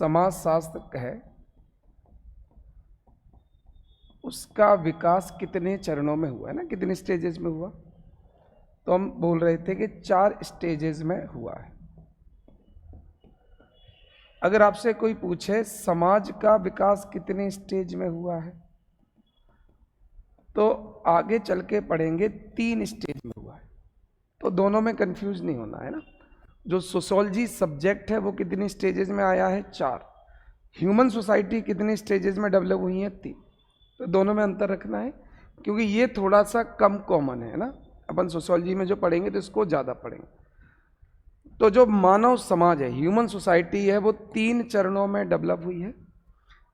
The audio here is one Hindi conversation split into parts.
समाजशास्त्र है उसका विकास कितने चरणों में हुआ है ना, कितने स्टेजेस में हुआ? तो हम बोल रहे थे कि 4 स्टेजेस में हुआ है। अगर आपसे कोई पूछे समाज का विकास कितने स्टेज में हुआ है, तो आगे चल के पढ़ेंगे 3 स्टेज में हुआ है। तो दोनों में कंफ्यूज नहीं होना है ना। जो सोशियोलॉजी सब्जेक्ट है वो कितनी स्टेजेस में आया है? 4। ह्यूमन सोसाइटी कितनी स्टेजेस में डेवलप हुई है? 3। तो दोनों में अंतर रखना है, क्योंकि ये थोड़ा सा कम कॉमन है ना। अपन सोशियोलॉजी में जो पढ़ेंगे तो इसको ज़्यादा पढ़ेंगे। तो जो मानव समाज है, ह्यूमन सोसाइटी है, वो 3 चरणों में डेवलप हुई है,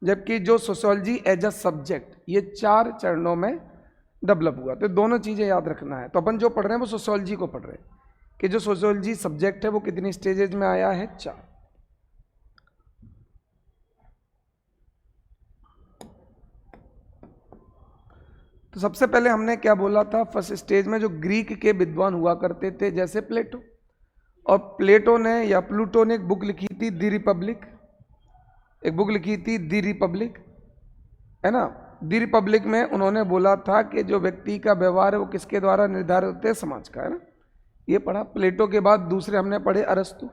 जबकि जो सोशियोलॉजी एज अ सब्जेक्ट ये 4 चरणों में डेवलप हुआ। तो दोनों चीज़ें याद रखना है। तो अपन जो पढ़ रहे हैं वो सोशियोलॉजी को पढ़ रहे हैं कि जो सोशियोलॉजी सब्जेक्ट है वो कितनी स्टेजेस में आया है? 4। तो सबसे पहले हमने क्या बोला था? फर्स्ट स्टेज में जो ग्रीक के विद्वान हुआ करते थे, जैसे प्लेटो, और प्लेटो ने या प्लूटो ने एक बुक लिखी थी दी रिपब्लिक, एक बुक लिखी थी दी रिपब्लिक, है ना। दी रिपब्लिक में उन्होंने बोला था कि जो व्यक्ति का व्यवहार है वो किसके द्वारा निर्धारित होते हैं? समाज का, है ना। ये पढ़ा। प्लेटो के बाद दूसरे हमने पढ़े अरस्तु।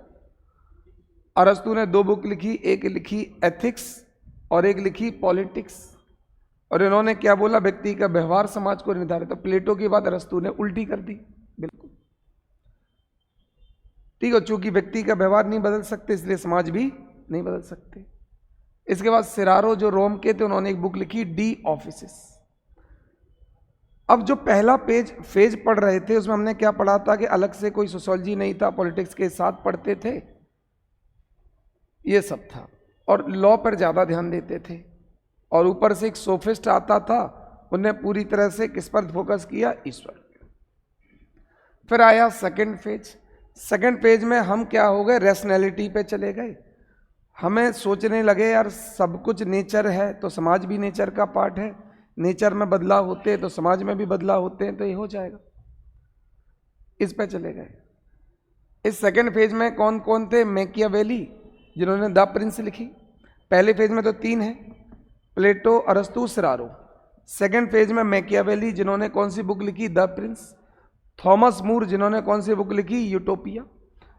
अरस्तु ने 2 बुक लिखी, एक लिखी एथिक्स और एक लिखी पॉलिटिक्स। और इन्होंने क्या बोला? व्यक्ति का व्यवहार समाज को निर्धारित। तो प्लेटो के बाद अरस्तु ने उल्टी कर दी, बिल्कुल ठीक है। चूंकि व्यक्ति का व्यवहार नहीं बदल सकते, इसलिए समाज भी नहीं बदल सकते। इसके बाद सिरारो जो रोम के थे, उन्होंने एक बुक लिखी डी ऑफिसेस। अब जो पहला फेज पढ़ रहे थे उसमें हमने क्या पढ़ा था कि अलग से कोई सोशियोलॉजी नहीं था, पॉलिटिक्स के साथ पढ़ते थे, ये सब था, और लॉ पर ज्यादा ध्यान देते थे। और ऊपर से एक सोफिस्ट आता था, उन्हें पूरी तरह से किस पर फोकस किया? ईश्वर। फिर आया सेकंड फेज। सेकंड फेज में हम क्या हो गए? रैशनैलिटी पे चले गए। हमें सोचने लगे यार सब कुछ नेचर है तो समाज भी नेचर का पार्ट है, नेचर में बदलाव होते हैं तो समाज में भी बदलाव होते हैं, तो ये हो जाएगा। इस पे चले गए। इस सेकंड फेज में कौन कौन थे? मैकियावेली, जिन्होंने द प्रिंस लिखी। पहले फेज में तो 3 है, प्लेटो, अरस्तु, सिरारो। सेकंड फेज में मैकियावेली, जिन्होंने कौन सी बुक लिखी? The Prince. थॉमस मूर, जिन्होंने कौन सी बुक लिखी? यूटोपिया।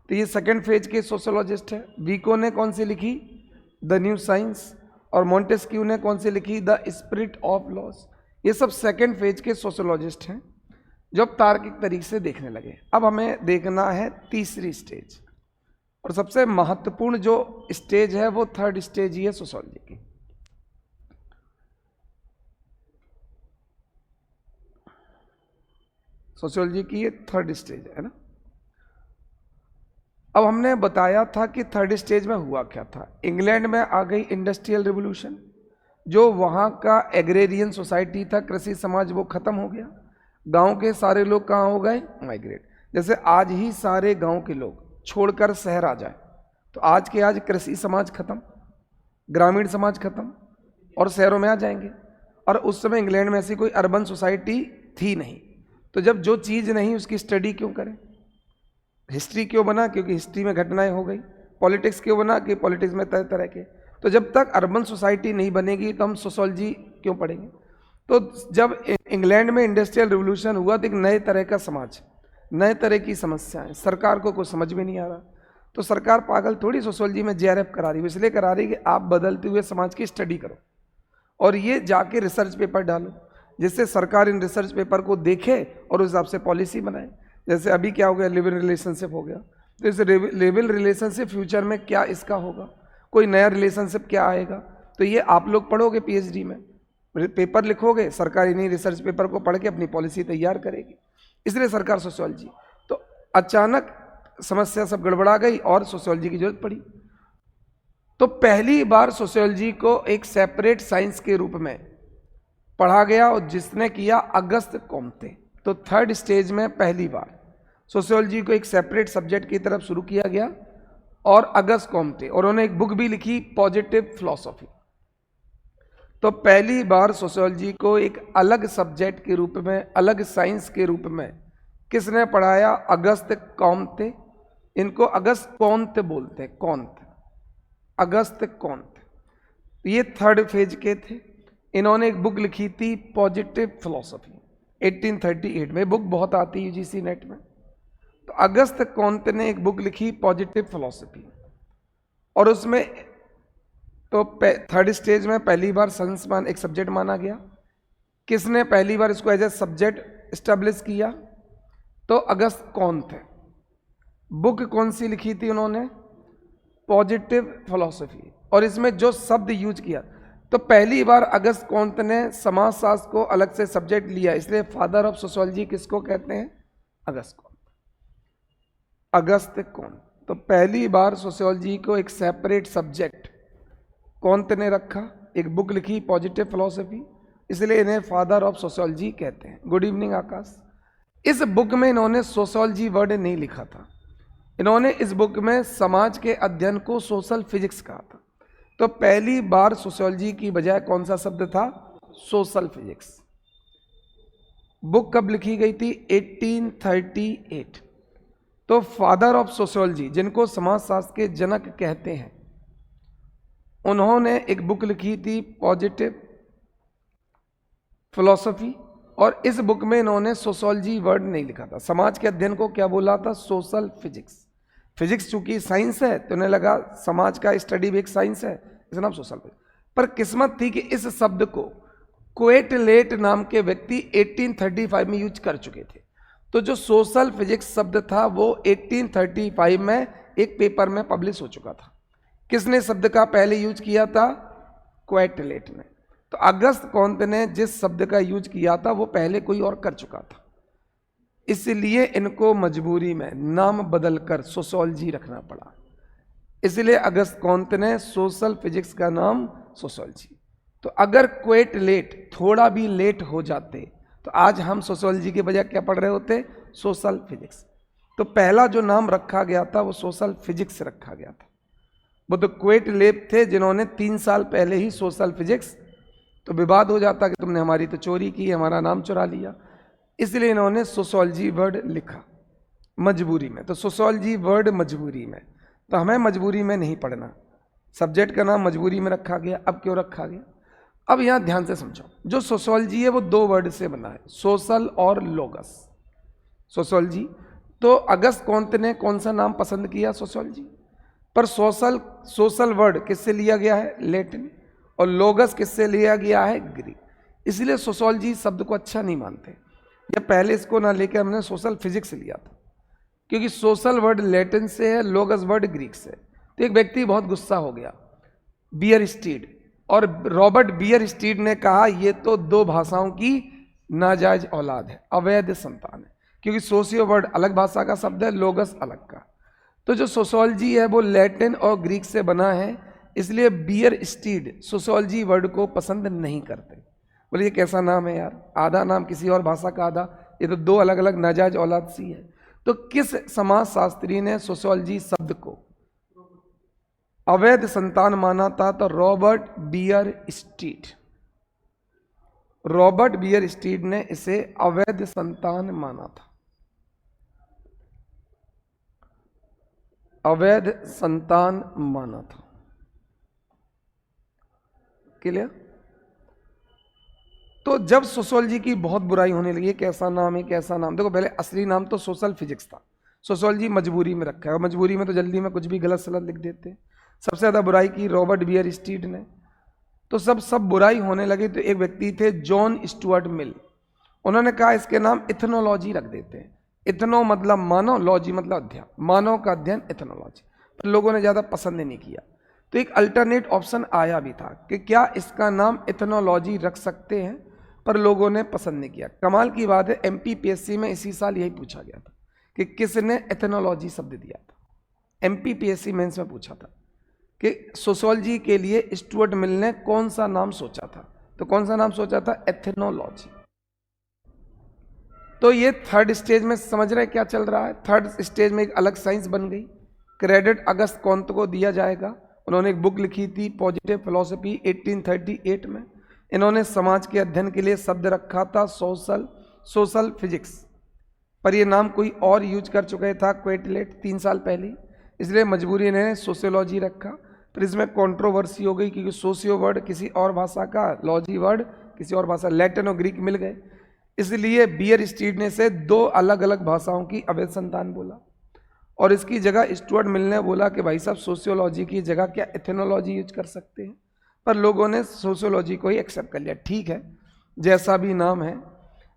तो ये सेकंड फेज के सोशियोलॉजिस्ट है। विको ने कौन सी लिखी? The new science. और मॉन्टेस्क्यू ने कौन सी लिखी? The spirit of laws. ये सब सेकंड फेज के सोशियोलॉजिस्ट हैं जो अब तार्किक तरीके से देखने लगे। अब हमें देखना है तीसरी स्टेज, और सबसे महत्वपूर्ण जो स्टेज है वो थर्ड स्टेज ही है सोशियोलॉजी की। सोशियोलॉजी की ये थर्ड स्टेज है ना। अब हमने बताया था कि थर्ड स्टेज में हुआ क्या था। इंग्लैंड में आ गई इंडस्ट्रियल रिवॉल्यूशन, जो वहाँ का एग्रेरियन सोसाइटी था, कृषि समाज, वो खत्म हो गया। गांव के सारे लोग कहाँ हो गए? माइग्रेट। जैसे आज ही सारे गांव के लोग छोड़कर शहर आ जाए, तो आज के आज कृषि समाज खत्म, ग्रामीण समाज खत्म, और शहरों में आ जाएंगे। और उस समय इंग्लैंड में ऐसी कोई अर्बन सोसाइटी थी नहीं, तो जब जो चीज़ नहीं उसकी स्टडी क्यों करें? हिस्ट्री क्यों बना? क्योंकि हिस्ट्री में घटनाएं हो गई। पॉलिटिक्स क्यों बना? कि पॉलिटिक्स में तरह तरह के। तो जब तक अर्बन सोसाइटी नहीं बनेगी तो हम सोशियोलॉजी क्यों पढ़ेंगे? तो जब इंग्लैंड में इंडस्ट्रियल रिवॉल्यूशन हुआ तो एक नए तरह का समाज, नए तरह की समस्याएं, सरकार को कुछ समझ में नहीं आ रहा। तो सरकार पागल थोड़ी सोशियोलॉजी में जेआरएफ करा रही है, इसलिए करा रही कि आप बदलते हुए समाज की स्टडी करो और ये जाके रिसर्च पेपर डालो, जिससे सरकार इन रिसर्च पेपर को देखे और उस हिसाब से पॉलिसी बनाए। जैसे अभी क्या हो गया? लिव इन रिलेशनशिप हो गया। तो इस लिव इन रिलेशनशिप फ्यूचर में क्या इसका होगा? कोई नया रिलेशनशिप क्या आएगा? तो ये आप लोग पढ़ोगे पीएचडी में, पेपर लिखोगे, सरकार इन्हीं रिसर्च पेपर को पढ़ के अपनी पॉलिसी तैयार करेगी। इसलिए सरकार सोशियोलॉजी। तो अचानक समस्या सब गड़बड़ा गई और सोशियोलॉजी की जरूरत पड़ी। तो पहली बार सोशियोलॉजी को एक सेपरेट साइंस के रूप में पढ़ा गया, और जिसने किया अगस्त कोम्ते। तो थर्ड स्टेज में पहली बार सोशियोलॉजी को एक सेपरेट सब्जेक्ट की तरफ शुरू किया गया, और अगस्त कोम्ते, और उन्होंने एक बुक भी लिखी पॉजिटिव फिलॉसफी। तो पहली बार सोशियोलॉजी को एक अलग सब्जेक्ट के रूप में, अलग साइंस के रूप में किसने पढ़ाया? अगस्त कोम्ते। इनको अगस्त कोंत बोलते हैं, कोंत। अगस्त कौंत, ये थर्ड फेज के थे। इन्होंने एक बुक लिखी थी पॉजिटिव फिलॉसफी 1838 में, बुक बहुत आती है यूजीसी नेट में। तो अगस्त कौंत ने एक बुक लिखी पॉजिटिव फिलॉसफी, और उसमें तो थर्ड स्टेज में पहली बार संस्मान एक सब्जेक्ट माना गया। किसने पहली बार इसको एज ए सब्जेक्ट स्टेब्लिश किया? तो अगस्त कौंत है। बुक कौन सी लिखी थी उन्होंने? Positive philosophy. और इसमें जो शब्द यूज किया, तो पहली बार अगस्त कौंत ने समाजशास्त्र को अलग से सब्जेक्ट लिया, इसलिए फादर ऑफ सोशियोलॉजी किसको कहते हैं? अगस्त कौंत। अगस्त कौंत तो पहली बार सोशियोलॉजी को एक सेपरेट सब्जेक्ट कौंत ने रखा, एक बुक लिखी पॉजिटिव फिलॉसफी, इसलिए इन्हें फादर ऑफ सोशियोलॉजी कहते हैं। गुड इवनिंग आकाश। इस बुक में इन्होंने सोशियोलॉजी वर्ड नहीं लिखा था, इन्होंने इस बुक में समाज के अध्ययन को सोशल फिजिक्स कहा था। तो पहली बार सोशियोलॉजी की बजाय कौन सा शब्द था? Social physics. बुक कब लिखी गई थी? 1838। तो फादर ऑफ सोशियोलॉजी, जिनको समाजशास्त्र के जनक कहते हैं, उन्होंने एक बुक लिखी थी पॉजिटिव फिलॉसफी, और इस बुक में इन्होंने सोशियोलॉजी वर्ड नहीं लिखा था। समाज के अध्ययन को क्या बोला था? Social physics. फिजिक्स चूंकि साइंस है तो उन्हें लगा समाज का स्टडी भी एक साइंस है, इसका नाम सोशल फिजिक्स। पर किस्मत थी कि इस शब्द को क्वेटलेट नाम के व्यक्ति 1835 में यूज कर चुके थे। तो जो सोशल फिजिक्स शब्द था वो 1835 में एक पेपर में पब्लिश हो चुका था। किसने शब्द का पहले यूज किया था? क्वेटलेट ने। तो अगस्त कौंत ने जिस शब्द का यूज किया था वो पहले कोई और कर चुका था, इसलिए इनको मजबूरी में नाम बदलकर सोशियोलॉजी रखना पड़ा। इसलिए अगस्त कौंत ने सोशल फिजिक्स का नाम सोशियोलॉजी। तो अगर क्वेटलेट थोड़ा भी लेट हो जाते तो आज हम सोशियोलॉजी के बजाय क्या पढ़ रहे होते? Social physics. तो पहला जो नाम रखा गया था वो सोशल फिजिक्स रखा गया था। वो तो क्वेटलेट थे जिन्होंने 3 साल पहले ही सोशल फिजिक्स, तो विवाद हो जाता कि तुमने हमारी तो चोरी की, हमारा नाम चुरा लिया, इसलिए इन्होंने सोशियोलॉजी वर्ड लिखा मजबूरी में। तो सोशियोलॉजी वर्ड मजबूरी में, तो हमें मजबूरी में नहीं पढ़ना, सब्जेक्ट का नाम मजबूरी में रखा गया। अब क्यों रखा गया? अब यहां ध्यान से समझो, जो सोशियोलॉजी है वो 2 वर्ड से बना है, सोशल और लोगस। सोशियोलॉजी, तो अगस्त कौंत ने कौन सा नाम पसंद किया? सोशियोलॉजी। पर सोशल वर्ड किससे लिया गया है? लैटिन। और लोगस किससे लिया गया है? ग्रीक। इसलिए सोशियोलॉजी शब्द को अच्छा नहीं मानते, या पहले इसको ना लेकर हमने सोशल फिजिक्स लिया था, क्योंकि सोशल वर्ड लैटिन से है, लोगस वर्ड ग्रीक से। तो एक व्यक्ति बहुत गुस्सा हो गया, बियर स्टीड, और रॉबर्ट बियर स्टीड ने कहा ये तो 2 भाषाओं की नाजायज औलाद है, अवैध संतान है, क्योंकि सोशियो वर्ड अलग भाषा का शब्द है, लोगस अलग का। तो जो सोशियोलॉजी है वो लैटिन और ग्रीक से बना है, इसलिए बियर स्टीड सोशियोलॉजी वर्ड को पसंद नहीं करते। बोले ये कैसा नाम है यार, आधा नाम किसी और भाषा का, आधा, ये तो 2 अलग अलग नाजायज औलाद सी है। तो किस समाजशास्त्री ने सोशियोलॉजी शब्द को अवैध संतान माना था? तो Robert Bierstedt. Robert Bierstedt ने इसे अवैध संतान माना था, अवैध संतान माना था। क्लियर? तो जब सोशियोलॉजी की बहुत बुराई होने लगी, कैसा नाम है, कैसा नाम, देखो पहले असली नाम तो सोशल फिजिक्स था, सोशियोलॉजी मजबूरी में रखा है, मजबूरी में तो जल्दी में कुछ भी गलत सलत लिख देते हैं। सबसे ज़्यादा बुराई की रॉबर्ट बियर स्टीड ने। तो सब बुराई होने लगी तो एक व्यक्ति थे जॉन स्टुअर्ट मिल, उन्होंने कहा इसके नाम इथनोलॉजी रख देते हैं। इथनो मतलब मानव, लॉजी मतलब अध्ययन, मानव का अध्ययन, इथनोलॉजी। पर लोगों ने ज़्यादा पसंद नहीं किया, तो एक अल्टरनेट ऑप्शन आया भी था कि क्या इसका नाम इथनोलॉजी रख सकते हैं, पर लोगों ने पसंद नहीं किया। कमाल की बात है, MPPSC में इसी साल यही पूछा गया था कि किसने इथनोलॉजी शब्द दिया था। MPPSC मेंस में पूछा था कि सोशियोलॉजी के लिए स्टुअर्ट मिल ने कौन सा नाम सोचा था, तो कौन सा नाम सोचा था? एथनोलॉजी। तो ये थर्ड स्टेज में समझ रहे क्या चल रहा है? थर्ड स्टेज में एक अलग साइंस बन गई। क्रेडिट अगस्त कौंत को दिया जाएगा, उन्होंने एक बुक लिखी थी पॉजिटिव फिलॉसफी 1838 में। इन्होंने समाज के अध्ययन के लिए शब्द रखा था सोशल फिजिक्स, पर यह नाम कोई और यूज कर चुका था, क्वेटलेट, 3 साल पहले, इसलिए मजबूरी इन्होंने सोशियोलॉजी रखा। फिर इसमें कंट्रोवर्सी हो गई क्योंकि सोशियो वर्ड किसी और भाषा का, लॉजी वर्ड किसी और भाषा, लैटिन और ग्रीक मिल गए, इसलिए बियर स्ट्रीट ने से दो अलग अलग भाषाओं की अवैध संतान बोला और इसकी जगह स्टुअर्ट मिल ने बोला कि भाई साहब सोशियोलॉजी की जगह क्या एथनोलॉजी यूज कर सकते हैं, पर लोगों ने सोशियोलॉजी को ही एक्सेप्ट कर लिया। ठीक है, जैसा भी नाम है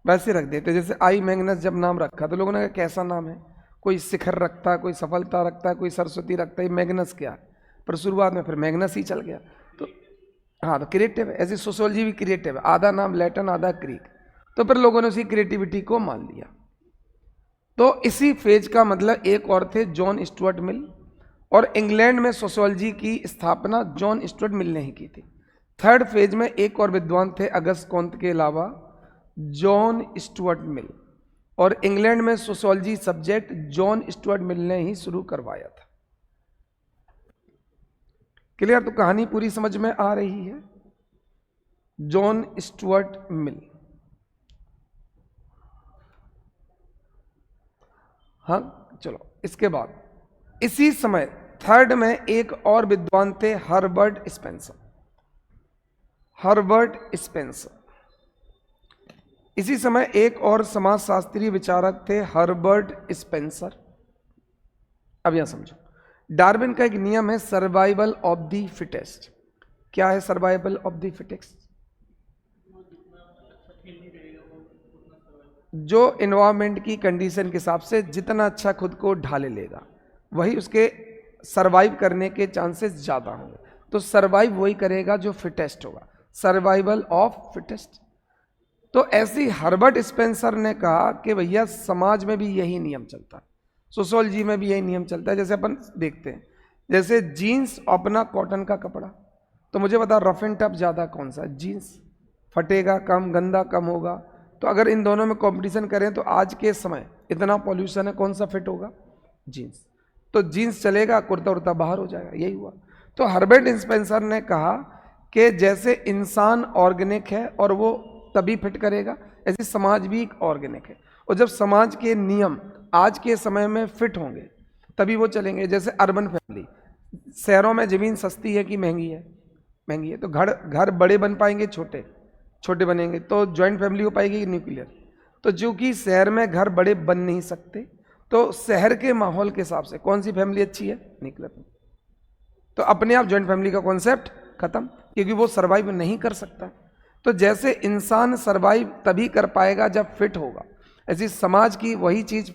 वैसे रख देते। जैसे आई मैग्नस जब नाम रखा तो लोगों ने कहा कैसा नाम है, कोई शिखर रखता है, कोई सफलता रखता है, कोई सरस्वती रखता है, मैग्नस क्या है, पर शुरुआत में फिर मैग्नस ही चल गया। तो हाँ, तो क्रिएटिव है, ऐसी सोशियोलॉजी भी क्रिएटिव है, आधा नाम लैटिन आधा ग्रीक, तो फिर लोगों ने उसी क्रिएटिविटी को मान लिया। तो इसी फेज का मतलब एक और थे जॉन स्टुअर्ट मिल, और इंग्लैंड में सोशियोलॉजी की स्थापना जॉन स्टुअर्ट मिल ने ही की थी। थर्ड फेज में एक और विद्वान थे अगस्त कॉन्त के अलावा, जॉन स्टुअर्ट मिल, और इंग्लैंड में sociology subject John Stuart Mill ने ही शुरू करवाया था। क्लियर? तो कहानी पूरी समझ में आ रही है। जॉन स्टुअर्ट मिल, हाँ चलो, इसके बाद इसी समय थर्ड में एक और विद्वान थे हर्बर्ट स्पेंसर। हर्बर्ट स्पेंसर, इसी समय एक और समाजशास्त्री विचारक थे हर्बर्ट स्पेंसर। अब यहां समझो, डार्विन का एक नियम है सर्वाइवल ऑफ द फिटेस्ट। क्या है सर्वाइवल ऑफ द फिटेस्ट? जो इन्वायरमेंट की कंडीशन के हिसाब से जितना अच्छा खुद को ढाले लेगा वही उसके सरवाइव करने के चांसेस ज्यादा होंगे। तो सरवाइव वही करेगा जो फिटेस्ट होगा, सर्वाइवल ऑफ फिटेस्ट। तो ऐसी हर्बर्ट स्पेंसर ने कहा कि भैया समाज में भी यही नियम चलता है, सोशियोलॉजी में भी यही नियम चलता है। जैसे अपन देखते हैं, जैसे जीन्स अपना कॉटन का कपड़ा, तो मुझे बता रफ एंड टफ ज्यादा कौन सा? जीन्स। फटेगा कम, गंदा कम होगा। तो अगर इन दोनों में कंपटीशन करें तो आज के समय इतना पॉल्यूशन है, कौन सा फिट होगा? जीन्स। तो जीन्स चलेगा, कुर्ता उर्ता बाहर हो जाएगा, यही हुआ। तो हर्बर्ट स्पेंसर ने कहा कि जैसे इंसान ऑर्गेनिक है और वो तभी फिट करेगा, ऐसे समाज भी एक ऑर्गेनिक है, और जब समाज के नियम आज के समय में फिट होंगे तभी वो चलेंगे। जैसे अर्बन फैमिली, शहरों में जमीन सस्ती है कि महंगी है? महंगी है, तो घर बड़े बन पाएंगे, छोटे छोटे बनेंगे, तो ज्वाइंट फैमिली हो पाएगी कि न्यूक्लियर? तो चूंकि शहर में घर बड़े बन नहीं सकते, तो शहर के माहौल के हिसाब से कौन सी फैमिली अच्छी है? न्यूक्लियर। तो अपने आप ज्वाइंट फैमिली का कॉन्सेप्ट खत्म, क्योंकि वो सर्वाइव नहीं कर सकता। तो जैसे इंसान सर्वाइव तभी कर पाएगा जब फिट होगा, ऐसी समाज की वही चीज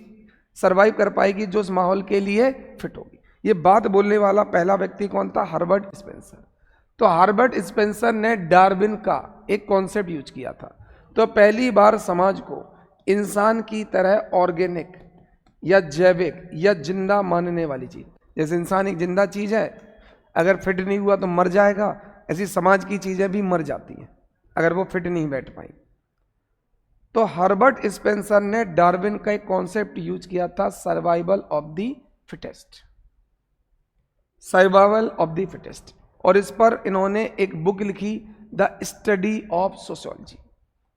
सर्वाइव कर पाएगी जो उस माहौल के लिए फिट होगी। ये बात बोलने वाला पहला व्यक्ति कौन था? Herbert Spencer. तो हर्बर्ट स्पेंसर ने डार्विन का एक कॉन्सेप्ट यूज किया था। तो पहली बार समाज को इंसान की तरह ऑर्गेनिक या जैविक या जिंदा मानने वाली चीज, जैसे इंसान एक जिंदा चीज है, अगर फिट नहीं हुआ तो मर जाएगा, ऐसी समाज की चीजें भी मर जाती हैं अगर वो फिट नहीं बैठ पाई। तो हर्बर्ट स्पेंसर ने डार्विन का एक कॉन्सेप्ट यूज किया था, survival of the fittest. Survival of the fittest, और इस पर इन्होंने एक बुक लिखी, the study of sociology.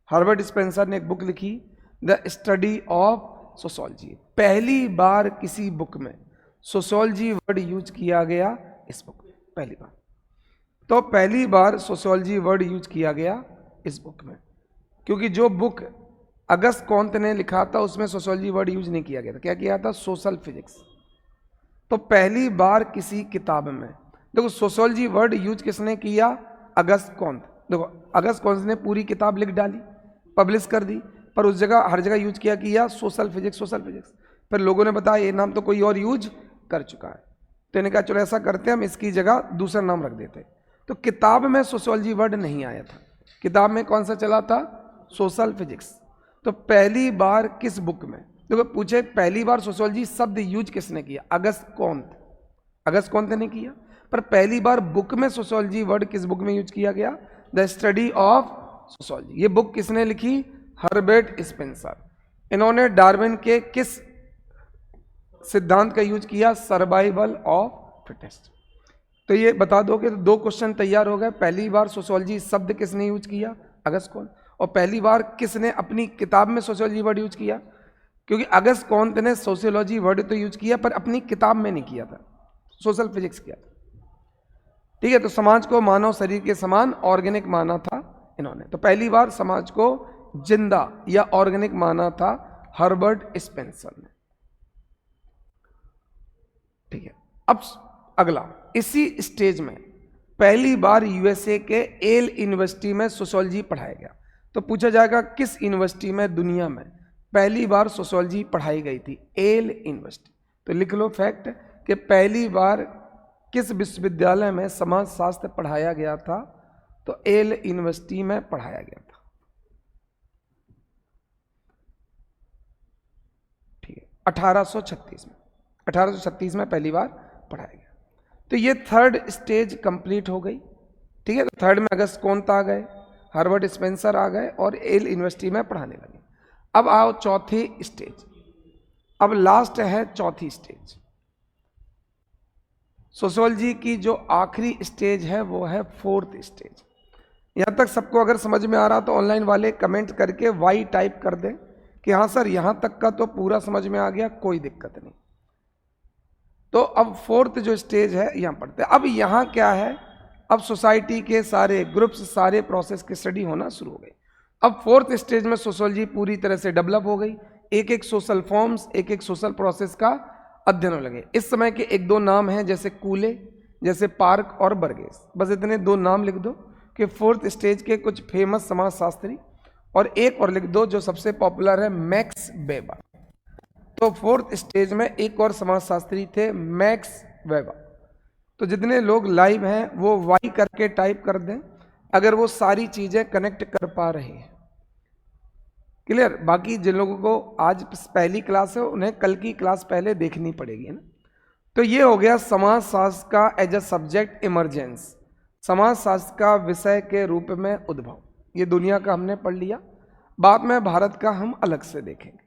Herbert Spencer ने एक बुक लिखी, द स्टडी ऑफ सोशियोलॉजी। पहली बार किसी बुक में सोशियोलॉजी वर्ड यूज किया गया इस बुक में, पहली बार। तो पहली बार सोशियोलॉजी वर्ड यूज किया गया इस बुक में, क्योंकि जो बुक अगस्त कॉन्त ने लिखा था उसमें सोशियोलॉजी वर्ड यूज नहीं किया गया था। क्या किया था? Social physics. तो पहली बार किसी किताब में, देखो सोशियोलॉजी वर्ड यूज किसने किया? अगस्त कॉन्त। देखो अगस्त कॉन्त ने पूरी किताब लिख डाली, पब्लिश कर दी, पर उस जगह हर जगह यूज किया सोशल फिजिक्स, सोशल फिजिक्स। फिर लोगों ने बताया ये नाम तो कोई और यूज कर चुका है, तो इन्हें कहा चलो ऐसा करते हैं, हम इसकी जगह दूसरा नाम रख देते हैं। तो किताब में सोशियोलॉजी वर्ड नहीं आया था, किताब में कौन सा चला था? Social physics. तो पहली बार किस बुक में, देखो पूछे पहली बार सोशियोलॉजी शब्द यूज किसने किया? अगस्त कॉन्त। अगस्त कॉन्त ने किया, पर पहली बार बुक में सोशियोलॉजी वर्ड किस बुक में यूज किया गया? The study of sociology. ये बुक किसने लिखी? Herbert Spencer. इन्होंने डार्विन के किस सिद्धांत का यूज किया? Survival of fittest. तो ये बता दोगे तो दो क्वेश्चन तैयार हो गए। पहली बार सोशियोलॉजी शब्द किसने यूज किया? अगस्त कॉन्त। और पहली बार किसने अपनी किताब में सोशियोलॉजी वर्ड यूज किया? क्योंकि अगस्त कॉन्त ने सोशियोलॉजी वर्ड तो यूज किया पर अपनी किताब में नहीं किया था, सोशल फिजिक्स किया था। ठीक है, तो समाज को मानव शरीर के समान ऑर्गेनिक माना था इन्होंने। तो पहली बार समाज को जिंदा या ऑर्गेनिक माना था हर्बर्ट स्पेंसर ने। ठीक है, अब अगला, इसी स्टेज में पहली बार यूएसए के येल यूनिवर्सिटी में सोशियोलॉजी पढ़ाया गया। तो पूछा जाएगा किस यूनिवर्सिटी में दुनिया में पहली बार सोशियोलॉजी पढ़ाई गई थी? Yale university. तो लिख लो फैक्ट कि पहली बार किस विश्वविद्यालय में समाज शास्त्र पढ़ाया गया था? तो येल यूनिवर्सिटी में पढ़ाया गया था। ठीक है, 1836 में पहली बार पढ़ाया गया। तो ये थर्ड स्टेज कंप्लीट हो गई। ठीक है, तो थर्ड में अगस्त कोंत आ गए, हार्वर्ड स्पेंसर आ गए और येल यूनिवर्सिटी में पढ़ाने लगे। अब आओ चौथी स्टेज, अब लास्ट है चौथी स्टेज। सोशियोलॉजी की जो आखिरी स्टेज है वो है फोर्थ स्टेज। यहां तक सबको अगर समझ में आ रहा तो ऑनलाइन वाले कमेंट करके वाई टाइप कर दें कि हाँ सर यहां तक का तो पूरा समझ में आ गया, कोई दिक्कत नहीं। तो अब फोर्थ जो स्टेज है यहां पढ़ते हैं। अब यहां क्या है, अब सोसाइटी के सारे ग्रुप्स, सारे प्रोसेस की स्टडी होना शुरू हो गई। अब फोर्थ स्टेज में सोशियोलॉजी पूरी तरह से डेवलप हो गई। एक एक सोशल फॉर्म्स, एक एक सोशल प्रोसेस का अध्ययन होने लगे। इस समय के एक दो नाम हैं, जैसे कूले, जैसे पार्क और बर्गेस। बस इतने दो नाम लिख दो कि फोर्थ स्टेज के कुछ फेमस समाजशास्त्री, और एक और लिख दो जो सबसे पॉपुलर है, मैक्स वेबर। तो फोर्थ स्टेज में एक और समाजशास्त्री थे, मैक्स वेबर। तो जितने लोग लाइव हैं वो वाई करके टाइप कर दें अगर वो सारी चीजें कनेक्ट कर पा रहे हैं। क्लियर? बाकी जिन लोगों को आज पहली क्लास है उन्हें कल की क्लास पहले देखनी पड़ेगी ना। तो ये हो गया समाजशास्त्र का एज अ सब्जेक्ट इमरजेंस, समाजशास्त्र का विषय के रूप में उद्भव। ये दुनिया का हमने पढ़ लिया, बाद में भारत का हम अलग से देखेंगे।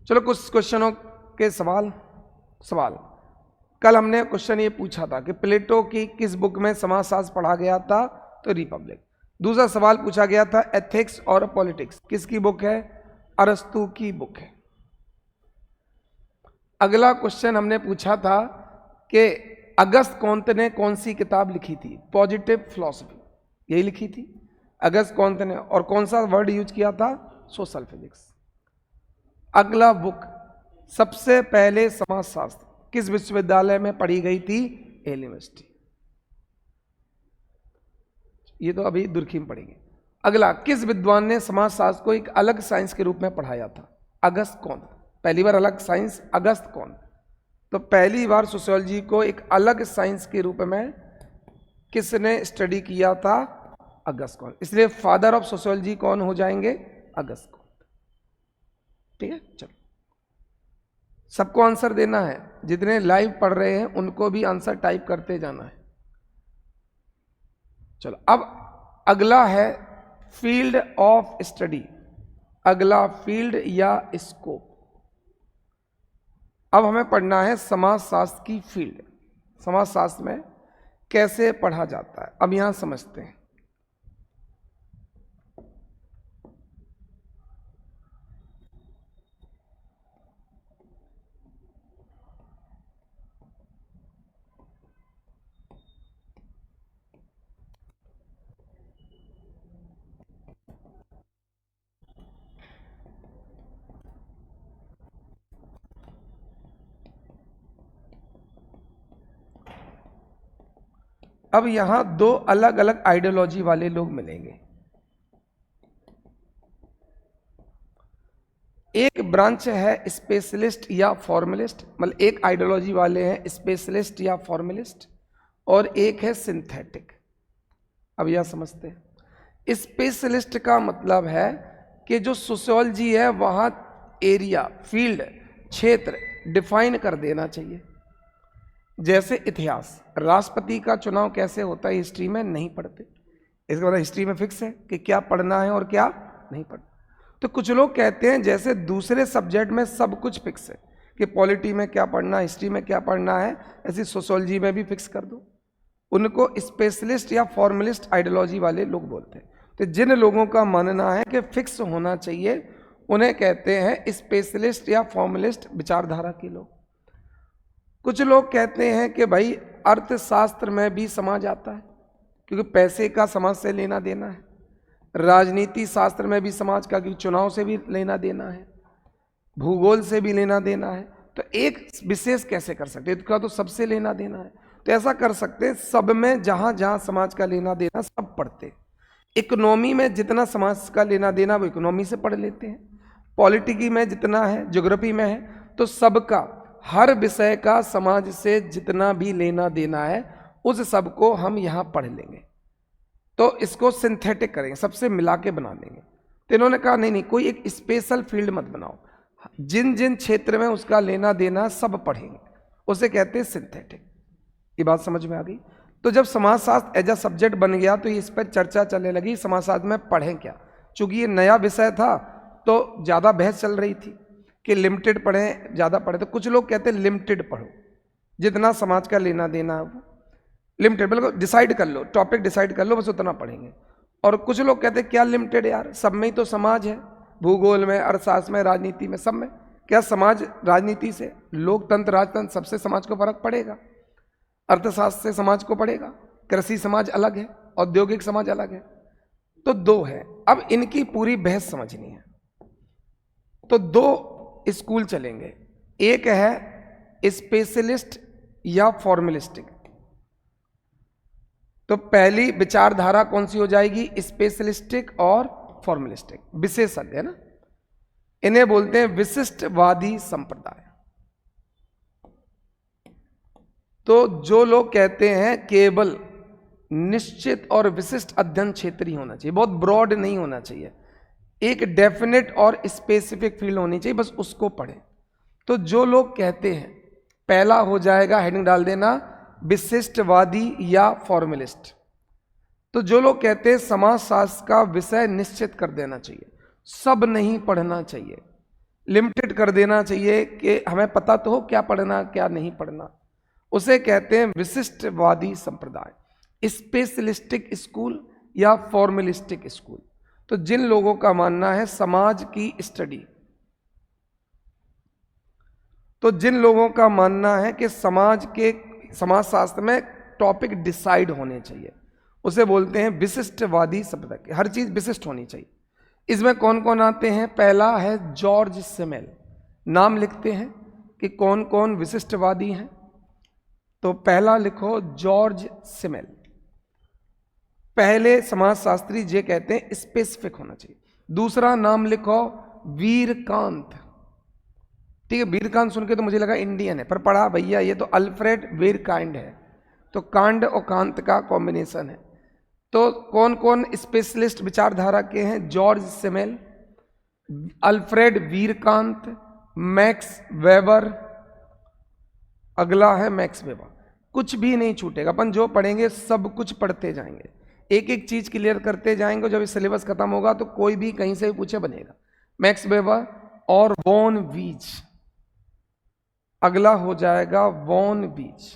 चलो कुछ क्वेश्चनों के सवाल। कल हमने क्वेश्चन ये पूछा था कि प्लेटो की किस बुक में समाजशास्त्र पढ़ा गया था? तो रिपब्लिक। दूसरा सवाल पूछा गया था एथिक्स और पॉलिटिक्स किसकी बुक है? अरस्तु की बुक है। अगला क्वेश्चन हमने पूछा था कि अगस्त कोंत ने कौन सी किताब लिखी थी? पॉजिटिव फिलॉसफी, यही लिखी थी अगस्त कोंत ने। और कौन सा वर्ड यूज किया था? Social physics. अगला बुक, सबसे पहले समाजशास्त्र किस विश्वविद्यालय में पढ़ी गई थी? Yale university. ये तो अभी दुर्खी में पढ़ेंगे। अगला, किस विद्वान ने समाजशास्त्र को एक अलग साइंस के रूप में पढ़ाया था? अगस्त कोंत। पहली बार अलग साइंस, अगस्त कोंत। तो पहली बार सोशियोलॉजी को एक अलग साइंस के रूप में किसने स्टडी किया था? अगस्त कोंत। इसलिए फादर ऑफ सोशियोलॉजी कौन हो जाएंगे? अगस्त कोंत। ठीक है, चलो सबको आंसर देना है। जितने लाइव पढ़ रहे हैं उनको भी आंसर टाइप करते जाना है। चलो अब अगला है फील्ड ऑफ स्टडी, अगला फील्ड या स्कोप। अब हमें पढ़ना है समाजशास्त्र की फील्ड, समाजशास्त्र में कैसे पढ़ा जाता है। अब यहां समझते हैं। अब यहां दो अलग अलग आइडियोलॉजी वाले लोग मिलेंगे। एक ब्रांच है स्पेशलिस्ट या फॉर्मलिस्ट, मतलब एक आइडियोलॉजी वाले हैं स्पेशलिस्ट या फॉर्मलिस्ट, और एक है सिंथेटिक। अब यह समझते हैं। स्पेशलिस्ट का मतलब है कि जो सोशियोलॉजी है वहां एरिया, फील्ड, क्षेत्र डिफाइन कर देना चाहिए। जैसे इतिहास, राष्ट्रपति का चुनाव कैसे होता है हिस्ट्री में नहीं पढ़ते, इसका मतलब हिस्ट्री में फिक्स है कि क्या पढ़ना है और क्या नहीं पढ़ना। तो कुछ लोग कहते हैं जैसे दूसरे सब्जेक्ट में सब कुछ फिक्स है कि पॉलिटी में क्या पढ़ना, हिस्ट्री में क्या पढ़ना है, ऐसी सोशियोलॉजी में भी फिक्स कर दो। उनको स्पेशलिस्ट या फॉर्मलिस्ट आइडियोलॉजी वाले लोग बोलते हैं। तो जिन लोगों का मानना है कि फिक्स होना चाहिए उन्हें कहते हैं स्पेशलिस्ट या फॉर्मलिस्ट विचारधारा के लोग। कुछ लोग कहते हैं कि भाई अर्थशास्त्र में भी समाज आता है, क्योंकि पैसे का समाज से लेना देना है। राजनीति शास्त्र में भी समाज का, क्योंकि चुनाव से भी लेना देना है, भूगोल से भी लेना देना है। तो एक विशेष कैसे कर सकते हैं, इसका तो सबसे लेना देना है। तो ऐसा कर सकते हैं, सब में जहां जहां समाज का लेना देना सब पढ़ते। इकोनॉमी में जितना समाज का लेना देना वो इकोनॉमी से पढ़ लेते हैं, पॉलिटिकी में जितना है, ज्योग्राफी में है, तो सबका हर विषय का समाज से जितना भी लेना देना है उस सब को हम यहाँ पढ़ लेंगे। तो इसको सिंथेटिक करेंगे, सबसे मिला के बना देंगे। तो इन्होंने कहा नहीं नहीं, कोई एक स्पेशल फील्ड मत बनाओ, जिन जिन क्षेत्र में उसका लेना देना सब पढ़ेंगे, उसे कहते हैं सिंथेटिक। ये बात समझ में आ गई। तो जब समाजशास्त्र एज अ सब्जेक्ट बन गया तो इस पर चर्चा चलने लगी, समाजशास्त्र में पढ़ें क्या। चूंकि ये नया विषय था तो ज़्यादा बहस चल रही थी कि लिमिटेड पढ़ें, ज़्यादा पढ़ें। तो कुछ लोग कहते हैं लिमिटेड पढ़ो, जितना समाज का लेना देना है वो लिमिटेड, बिल्कुल डिसाइड कर लो, टॉपिक डिसाइड कर लो, बस उतना पढ़ेंगे। और कुछ लोग कहते हैं क्या लिमिटेड यार, सब में ही तो समाज है, भूगोल में, अर्थशास्त्र में, राजनीति में, सब में। क्या समाज राजनीति से, लोकतंत्र, राजतंत्र, सबसे समाज को फर्क पड़ेगा? अर्थशास्त्र से समाज को पड़ेगा? कृषि समाज अलग है, औद्योगिक समाज अलग है। तो दो है। अब इनकी पूरी बहस समझनी है तो दो स्कूल चलेंगे। एक है स्पेशलिस्ट या फॉर्मलिस्टिक। तो पहली विचारधारा कौन सी हो जाएगी? स्पेशलिस्टिक और फॉर्मलिस्टिक, विशेषज्ञ है ना। इन्हें बोलते हैं विशिष्टवादी संप्रदाय। तो जो लोग कहते हैं केवल निश्चित और विशिष्ट अध्ययन क्षेत्र ही होना चाहिए, बहुत ब्रॉड नहीं होना चाहिए, एक डेफिनेट और स्पेसिफिक फील्ड होनी चाहिए, बस उसको पढ़ें। तो जो लोग कहते हैं, पहला हो जाएगा, हेडिंग डाल देना, विशिष्टवादी या फॉर्मलिस्ट। तो जो लोग कहते हैं समाजशास्त्र का विषय निश्चित कर देना चाहिए, सब नहीं पढ़ना चाहिए, लिमिटेड कर देना चाहिए कि हमें पता तो हो क्या पढ़ना क्या नहीं पढ़ना, उसे कहते हैं विशिष्टवादी संप्रदाय, स्पेशलिस्टिक स्कूल या फॉर्मलिस्टिक स्कूल। तो जिन लोगों का मानना है समाज की स्टडी, तो जिन लोगों का मानना है कि समाजशास्त्र में टॉपिक डिसाइड होने चाहिए, उसे बोलते हैं विशिष्टवादी संप्रदाय। हर चीज विशिष्ट होनी चाहिए। इसमें कौन कौन आते हैं? पहला है जॉर्ज सिमेल। नाम लिखते हैं कि कौन कौन विशिष्टवादी हैं। तो पहला लिखो जॉर्ज सिमेल। पहले समाजशास्त्री जे कहते हैं स्पेसिफिक होना चाहिए। दूसरा नाम लिखो वीरकांत। ठीक है, वीरकांत सुन के तो मुझे लगा इंडियन है, पर पढ़ा भैया ये तो अल्फ्रेड वीरकाइंड है। तो कांड और कांत का कॉम्बिनेशन है। तो कौन कौन स्पेशलिस्ट विचारधारा के हैं? George Simmel, Alfred Vierkandt, Max Weber. अगला है मैक्स वेबर। कुछ भी नहीं छूटेगा, अपन जो पढ़ेंगे सब कुछ पढ़ते जाएंगे, एक एक चीज क्लियर करते जाएंगे। जब सिलेबस खत्म होगा तो कोई भी कहीं से भी पूछे बनेगा। मैक्स वेबर और वॉन वीज। अगला हो जाएगा वॉन वीज।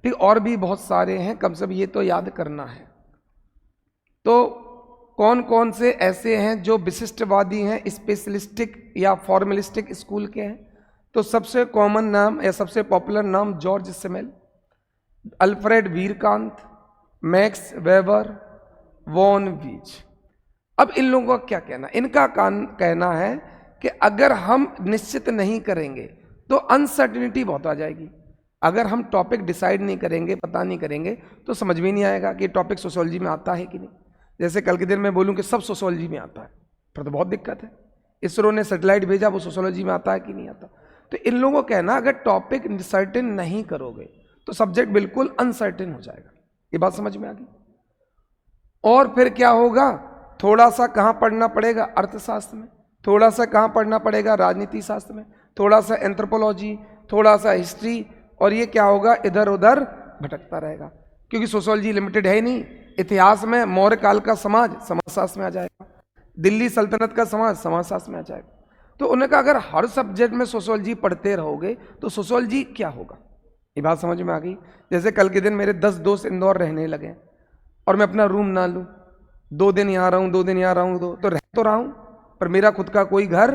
ठीक, और भी बहुत सारे हैं, कम से कम ये तो याद करना है। तो कौन कौन से ऐसे हैं जो विशिष्टवादी हैं, स्पेशलिस्टिक या फॉर्मलिस्टिक स्कूल के हैं? तो सबसे कॉमन नाम या सबसे पॉपुलर नाम George Simmel, Alfred Vierkandt, Max Weber, von Wiese. अब इन लोगों का क्या कहना? इनका कहना है कि अगर हम निश्चित नहीं करेंगे तो अनसर्टिनिटी बहुत आ जाएगी। अगर हम टॉपिक डिसाइड नहीं करेंगे, पता नहीं करेंगे, तो समझ में नहीं आएगा कि टॉपिक सोशियोलॉजी में आता है कि नहीं। जैसे कल के दिन मैं बोलूं कि सब सोशियोलॉजी में आता है, फिर तो बहुत दिक्कत है। इसरो ने सैटेलाइट भेजा, वो सोशियोलॉजी में आता है कि नहीं आता। तो इन लोगों का कहना, अगर टॉपिक सर्टेन नहीं करोगे तो सब्जेक्ट बिल्कुल अनसर्टेन हो जाएगा। ये बात समझ में आ गई। और फिर क्या होगा? थोड़ा सा कहाँ पढ़ना पड़ेगा? अर्थशास्त्र में। थोड़ा सा कहाँ पढ़ना पड़ेगा? राजनीति शास्त्र में। थोड़ा सा एंथ्रोपोलॉजी, थोड़ा सा हिस्ट्री। और ये क्या होगा? इधर उधर भटकता रहेगा, क्योंकि सोशियोलॉजी लिमिटेड है ही नहीं। इतिहास में मौर्य काल का समाजशास्त्र में आ जाएगा, दिल्ली सल्तनत का समाजशास्त्र में आ जाएगा। तो उन्होंने कहा अगर हर सब्जेक्ट में सोशियोलॉजी पढ़ते रहोगे तो सोशियोलॉजी क्या होगा। ये बात समझ में आ गई। जैसे कल के दिन मेरे 10 दोस्त इंदौर रहने लगे और मैं अपना रूम ना लूँ, 2 दिन यहाँ रहूँ 2 दिन यहाँ रहूँ, तो रह तो रहा हूँ, पर मेरा खुद का कोई घर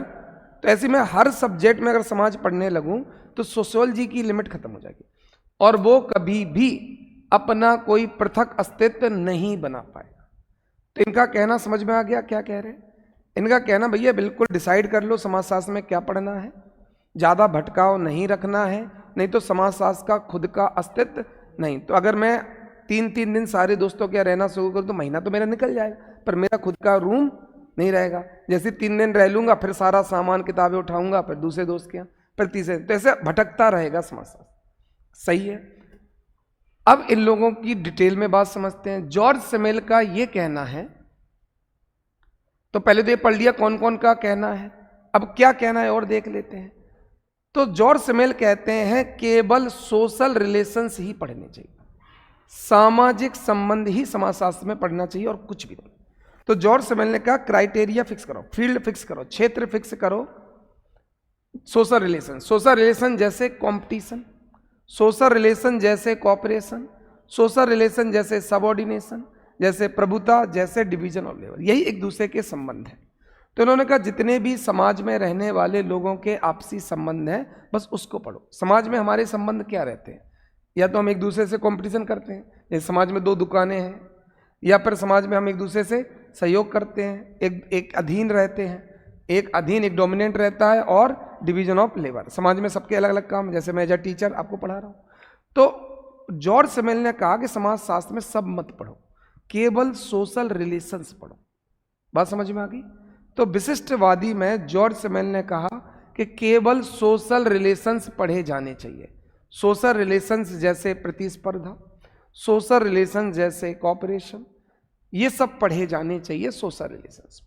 तो ऐसे में हर सब्जेक्ट में अगर समाज पढ़ने लगूं तो सोशियोलॉजी की लिमिट खत्म हो जाएगी और वो कभी भी अपना कोई पृथक अस्तित्व नहीं बना पाएगा। तो इनका कहना समझ में आ गया क्या कह रहे हैं? इनका कहना भैया बिल्कुल डिसाइड कर लो समाजशास्त्र में क्या पढ़ना है, ज़्यादा भटकाव नहीं रखना है, नहीं तो समाजशास्त्र का खुद का अस्तित्व नहीं। तो अगर मैं 3-3 दिन सारे दोस्तों के यहाँ रहना शुरू करूँ तो महीना तो मेरा निकल जाएगा, पर मेरा खुद का रूम नहीं रहेगा। जैसे 3 दिन रह लूंगा, फिर सारा सामान किताबें उठाऊंगा, फिर दूसरे दोस्त के यहाँ, फिर तीसरे, तो ऐसे भटकता रहेगा समाजशास्त्र। सही है। अब इन लोगों की डिटेल में बात समझते हैं। जॉर्ज सेमेल का यह कहना है, तो पहले तो ये पढ़ लिया कौन कौन का कहना है, अब क्या कहना है और देख लेते हैं। तो जॉर्ज सेमेल कहते हैं केवल सोशल रिलेशंस ही पढ़ने चाहिए, सामाजिक संबंध ही समाजशास्त्र में पढ़ना चाहिए और कुछ भी नहीं। तो जॉर्ज सेमेल ने कहा क्राइटेरिया फिक्स करो, फील्ड फिक्स करो, क्षेत्र फिक्स करो, सोशल रिलेशन। सोशल रिलेशन जैसे कंपटीशन, सोशल रिलेशन जैसे कॉपरेशन, सोशल रिलेशन जैसे सबऑर्डिनेशन, जैसे प्रभुता, जैसे डिवीजन ऑफ लेबर, यही एक दूसरे के संबंध है। तो उन्होंने कहा जितने भी समाज में रहने वाले लोगों के आपसी संबंध हैं बस उसको पढ़ो। समाज में हमारे संबंध क्या रहते हैं? या तो हम एक दूसरे से कंपटीशन करते हैं, जैसे समाज में 2 दुकानें हैं, या फिर समाज में हम एक दूसरे से सहयोग करते हैं, एक अधीन रहते हैं, एक अधीन एक डोमिनेंट रहता है, और डिवीजन ऑफ लेबर। समाज में सबके अलग अलग काम, जैसे मैं एज अ टीचर आपको पढ़ा रहा हूँ। तो जॉर्ज सेमेल ने कहा कि समाज शास्त्र में सब मत पढ़ो, केवल सोशल रिलेशंस पढ़ो। बात समझ में आ गई? तो विशिष्टवादी में जॉर्ज सेमेल ने कहा कि केवल सोशल रिलेशंस पढ़े जाने चाहिए। सोशल रिलेशंस जैसे प्रतिस्पर्धा, सोशल रिलेशन जैसे कॉपरेशन, ये सब पढ़े जाने चाहिए सोशल रिलेशंस।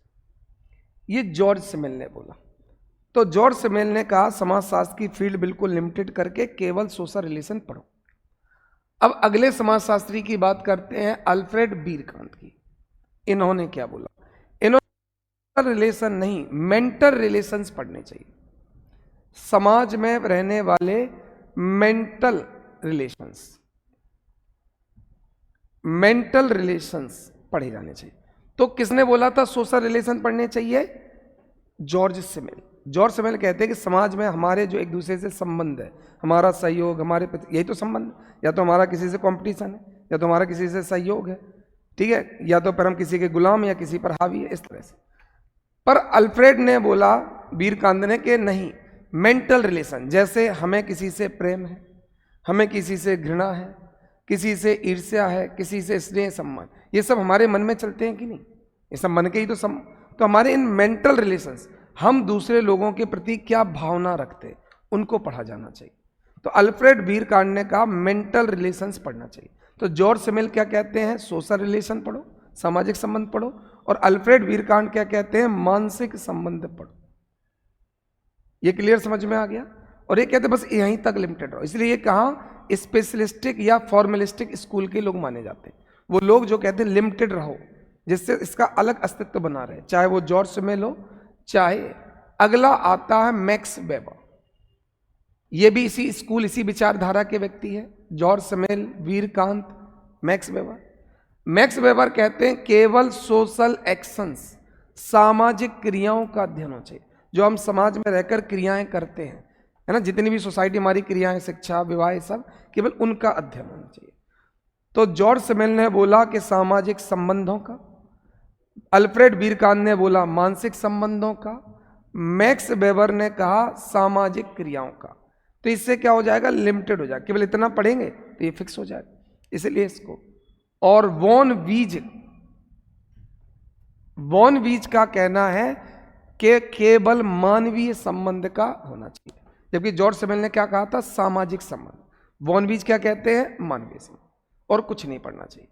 ये जॉर्ज सेमेल ने बोला। तो जॉर्ज सेमेल ने कहा समाजशास्त्र की फील्ड बिल्कुल लिमिटेड करके केवल सोशल रिलेशन पढ़ो। अब अगले समाजशास्त्री की बात करते हैं, अल्फ्रेड बीरकांत की। इन्होंने क्या बोला? इन्होंने रिलेशन नहीं, मेंटल रिलेशंस पढ़ने चाहिए। समाज में रहने वाले मेंटल रिलेशंस पढ़े जाने चाहिए। तो किसने बोला था सोशल रिलेशन पढ़ने चाहिए? जॉर्ज सेमेल। जॉर्ज सेमेल कहते हैं कि समाज में हमारे जो एक दूसरे से संबंध है, हमारा सहयोग, हमारे यही तो संबंध, या तो हमारा किसी से कंपटीशन है, या तो हमारा किसी से सहयोग है, ठीक है, या तो फिर हम किसी के गुलाम या किसी पर हावी है, इस तरह से। पर अल्फ्रेड ने बोला, बीरकांत ने, कि नहीं, मेंटल रिलेशन, जैसे हमें किसी से प्रेम है, हमें किसी से घृणा है, किसी से ईर्ष्या है, किसी से स्नेह सम्मान, ये सब हमारे मन में चलते हैं कि नहीं? ये सब मन के ही तो हमारे इन मेंटल रिलेशंस, हम दूसरे लोगों के प्रति क्या भावना रखते हैं, उनको पढ़ा जाना चाहिए। तो अल्फ्रेड बीरकांत ने कहा मेंटल रिलेशंस पढ़ना चाहिए। तो जॉर्ज सेमेल क्या कहते हैं? सोशल रिलेशन पढ़ो, सामाजिक संबंध पढ़ो। और अल्फ्रेड बीरकांत क्या कहते हैं? मानसिक संबंध पढ़ो। ये क्लियर समझ में आ गया? और ये कहते बस यहीं तक लिमिटेड रहो। इसलिए ये कहा स्पेशलिस्टिक या फॉर्मलिस्टिक स्कूल के लोग माने जाते हैं, वो लोग जो कहते हैं लिमिटेड रहो, जिससे इसका अलग अस्तित्व बना रहे, चाहे वो जॉर्ज सेमेल हो, चाहे अगला आता है मैक्स वेबर। ये भी इसी स्कूल, इसी विचारधारा के व्यक्ति है, George Simmel, Vierkandt, Max Weber. Max Weber कहते हैं केवल सोशल एक्शंस, सामाजिक क्रियाओं का अध्ययन होना चाहिए। जो हम समाज में रहकर क्रियाएं करते हैं, है ना, जितनी भी सोसाइटी हमारी क्रियाएं, शिक्षा, विवाह, सब केवल उनका अध्ययन होना चाहिए। तो जॉर्ज सेमेल ने बोला कि सामाजिक संबंधों का, अल्फ्रेड बीरकांत ने बोला मानसिक संबंधों का, मैक्स वेबर ने कहा सामाजिक क्रियाओं का। तो इससे क्या हो जाएगा? लिमिटेड हो जाएगा, केवल इतना पढ़ेंगे तो ये फिक्स हो जाएगा, इसलिए इसको। और वॉन वीज का कहना है कि केवल मानवीय संबंध का होना चाहिए, जबकि जॉर्ज सेमेल ने क्या कहा था? सामाजिक संबंध। वॉन वीज क्या कहते हैं? मानवीय संबंध, और कुछ नहीं पढ़ना चाहिए।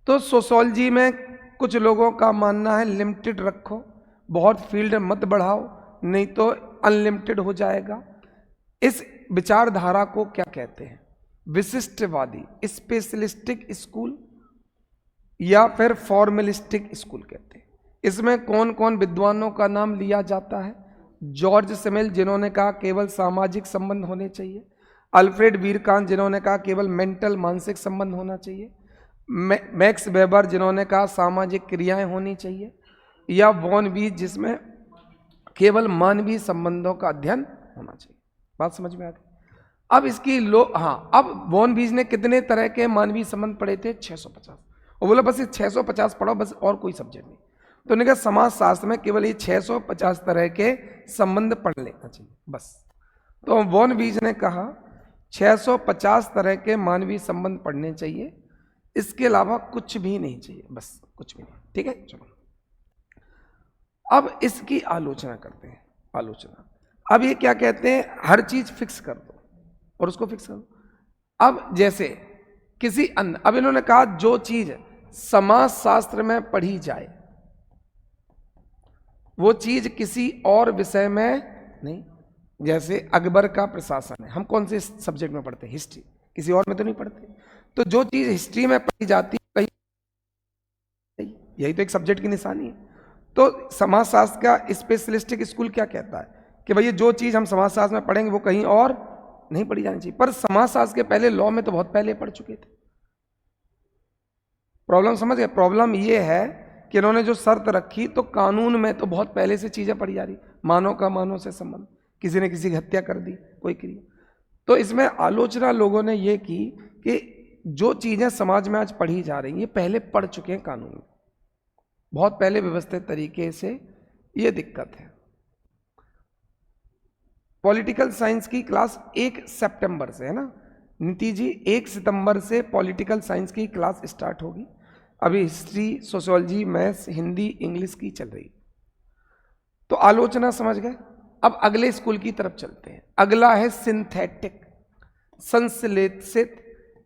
तो सोशोलॉजी में कुछ लोगों का मानना है लिमिटेड रखो, बहुत फील्ड मत बढ़ाओ, नहीं तो अनलिमिटेड हो जाएगा। इस विचारधारा को क्या कहते हैं? विशिष्टवादी, स्पेशलिस्टिक स्कूल या फिर फॉर्मलिस्टिक स्कूल कहते हैं। इसमें कौन कौन विद्वानों का नाम लिया जाता है? जॉर्ज सेमेल, जिन्होंने कहा केवल सामाजिक संबंध होने चाहिए, अल्फ्रेड बीरकांत, जिन्होंने कहा केवल मेंटल, मानसिक संबंध होना चाहिए, मैक्स वेबर, जिन्होंने कहा सामाजिक क्रियाएं होनी चाहिए, या वॉन वीज, जिसमें केवल मानवीय संबंधों का अध्ययन होना चाहिए। बात समझ में आ गई? अब इसकी अब वॉन-बीज ने कितने तरह के मानवीय संबंध पढ़े थे? 650। और बोला बस ये 650 पढ़ो, बस और कोई सब्जेक्ट नहीं। तो उन्होंने कहा समाज शास्त्र में केवल ये 650 तरह के संबंध पढ़ लेना चाहिए बस। तो वॉन-बीज ने कहा 650 तरह के मानवीय संबंध पढ़ने चाहिए, इसके अलावा कुछ भी नहीं चाहिए, बस कुछ भी नहीं। ठीक है, चलो अब इसकी आलोचना करते हैं। आलोचना, अब ये क्या कहते हैं, हर चीज फिक्स कर दो और उसको फिक्स कर दो। अब जैसे किसी अन्य, अब इन्होंने कहा जो चीज समाज शास्त्र में पढ़ी जाए वो चीज किसी और विषय में नहीं। जैसे अकबर का प्रशासन है, हम कौन से सब्जेक्ट में पढ़ते हैं? हिस्ट्री, किसी और में तो नहीं पढ़ते। तो जो चीज हिस्ट्री में पढ़ी जाती है कहीं, यही तो एक सब्जेक्ट की निशानी है। तो समाजशास्त्र का स्पेशलिस्टिक स्कूल क्या कहता है कि भैया जो चीज हम समाजशास्त्र में पढ़ेंगे वो कहीं और नहीं पढ़ी जानी चाहिए। पर समाजशास्त्र के पहले लॉ में तो बहुत पहले पढ़ चुके थे। प्रॉब्लम समझ गए? प्रॉब्लम ये है कि इन्होंने जो शर्त रखी तो कानून में तो बहुत पहले से चीजें पढ़ी जा रही, मानव का मानव से संबंध, किसी ने किसी की हत्या कर दी, कोई क्रिया। तो इसमें आलोचना लोगों ने ये की कि जो चीजें समाज में आज पढ़ी जा रही ये पहले पढ़ चुके हैं कानून में, बहुत पहले व्यवस्थित तरीके से। ये दिक्कत है। पॉलिटिकल साइंस की क्लास 1 सितंबर से है ना नीति जी, 1 सितंबर से पॉलिटिकल साइंस की क्लास स्टार्ट होगी। अभी history, sociology, maths, Hindi, English की चल रही। तो आलोचना समझ गए। अब अगले स्कूल की तरफ चलते हैं। अगला है सिंथेटिक, संश्लेषित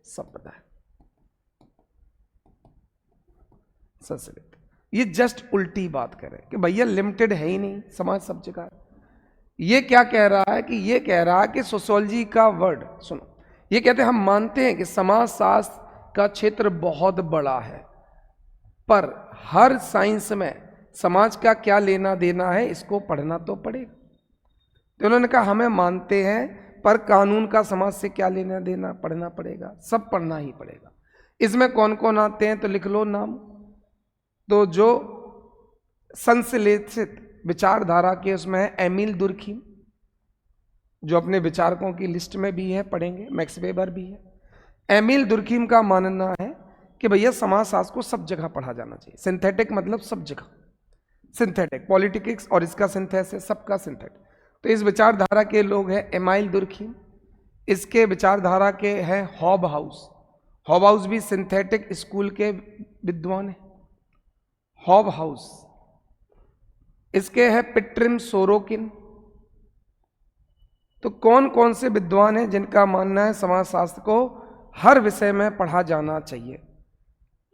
संप्रदाय। संश्लेषित, ये जस्ट उल्टी बात कर रहे हैं कि भैया लिमिटेड है ही नहीं समाज सब जगह। ये क्या कह रहा है कि ये कह रहा है कि सोशियोलॉजी का वर्ड सुनो, ये कहते हैं हम मानते हैं कि समाज शास्त्र का क्षेत्र बहुत बड़ा है, पर हर साइंस में समाज का क्या लेना देना है इसको पढ़ना तो पड़ेगा। तो उन्होंने कहा हमें मानते हैं पर कानून का समाज से क्या लेना देना, पढ़ना पड़ेगा, सब पढ़ना ही पड़ेगा। इसमें कौन कौन आते हैं तो लिख लो नाम। तो जो संश्लेषित विचारधारा के उसमें है एमिल दुर्खीम, जो अपने विचारकों की लिस्ट में भी है, पढ़ेंगे। मैक्स वेबर भी है। एमिल दुर्खीम का मानना है कि भैया समाज शास्त्र को सब जगह पढ़ा जाना चाहिए। सिंथेटिक मतलब सब जगह, सिंथेटिक पॉलिटिक्स और इसका सिंथेसिस, सबका सिंथेटिक। तो इस विचारधारा के लोग हैं एमाइल दुर्खीम। इसके विचारधारा के हैं हॉब हाउस। हॉब हाउस भी सिंथेटिक स्कूल के विद्वान हैं। Hob house. इसके है पिट्रिम सोरोकिन। तो कौन कौन से विद्वान हैं जिनका मानना है समाज शास्त्र को हर विषय में पढ़ा जाना चाहिए?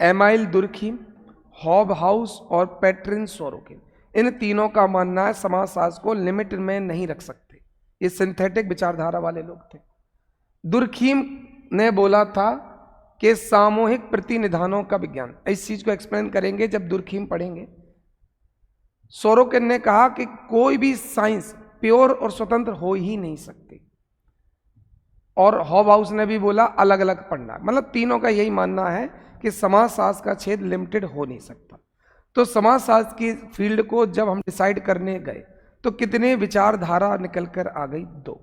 एमाइल दुर्खीम, हॉब हाउस और पेट्रिन सोरोकिन। इन तीनों का मानना है समाज शास्त्र को लिमिट में नहीं रख सकते। ये सिंथेटिक विचारधारा वाले लोग थे। दुर्खीम ने बोला था कि सामूहिक प्रतिनिधानों का विज्ञान, इस चीज को एक्सप्लेन करेंगे जब दुर्खीम पढ़ेंगे। सोरोकिन ने कहा कि कोई भी साइंस प्योर और स्वतंत्र हो ही नहीं सकती। और हॉब हाउस ने भी बोला अलग अलग पढ़ना। मतलब तीनों का यही मानना है कि समाज शास्त्र का क्षेत्र लिमिटेड हो नहीं सकता। तो समाज शास्त्र की फील्ड को जब हम डिसाइड करने गए तो कितने विचारधारा निकल कर आ गई? 2।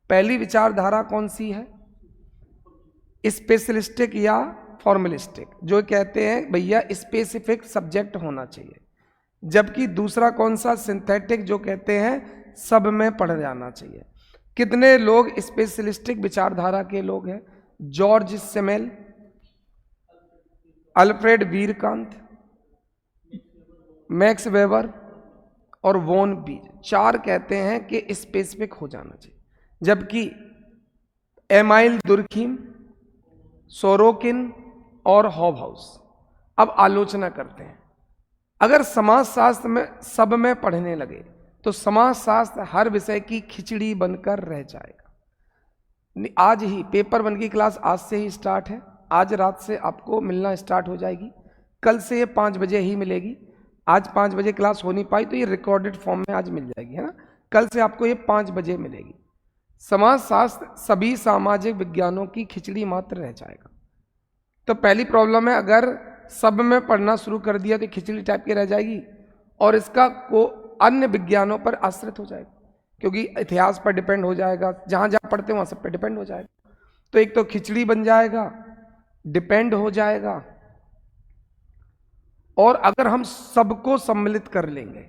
पहली विचारधारा कौन सी है? स्पेशलिस्टिक या फॉर्मलिस्टिक, जो कहते हैं भैया स्पेसिफिक सब्जेक्ट होना चाहिए। जबकि दूसरा कौन सा? सिंथेटिक, जो कहते हैं सब में पढ़ जाना चाहिए। कितने लोग स्पेशलिस्टिक विचारधारा के लोग हैं? George Simmel, Alfred Vierkandt, Max Weber और वॉन बीज। 4 कहते हैं कि स्पेसिफिक हो जाना चाहिए। जबकि एमाइल दुर्खीम, सोरोकिन और हॉब हाउस। अब आलोचना करते हैं। अगर समाज शास्त्र में सब में पढ़ने लगे तो समाज शास्त्र हर विषय की खिचड़ी बनकर रह जाएगा। आज ही पेपर 1 की क्लास आज से ही स्टार्ट है। आज रात से आपको मिलना स्टार्ट हो जाएगी। कल से ये 5 बजे ही मिलेगी। आज 5 बजे क्लास हो नहीं पाई तो ये रिकॉर्डेड फॉर्म में आज मिल जाएगी, है ना। कल से आपको ये 5 बजे मिलेगी। समाज शास्त्र सभी सामाजिक विज्ञानों की खिचड़ी मात्र रह जाएगा। तो पहली प्रॉब्लम है, अगर सब में पढ़ना शुरू कर दिया तो खिचड़ी टाइप की रह जाएगी और इसका अन्य विज्ञानों पर आश्रित हो जाएगा, क्योंकि इतिहास पर डिपेंड हो जाएगा, जहां जहां पढ़ते हैं वहां सब पे डिपेंड हो जाएगा। तो एक तो खिचड़ी बन जाएगा, डिपेंड हो जाएगा, और अगर हम सबको सम्मिलित कर लेंगे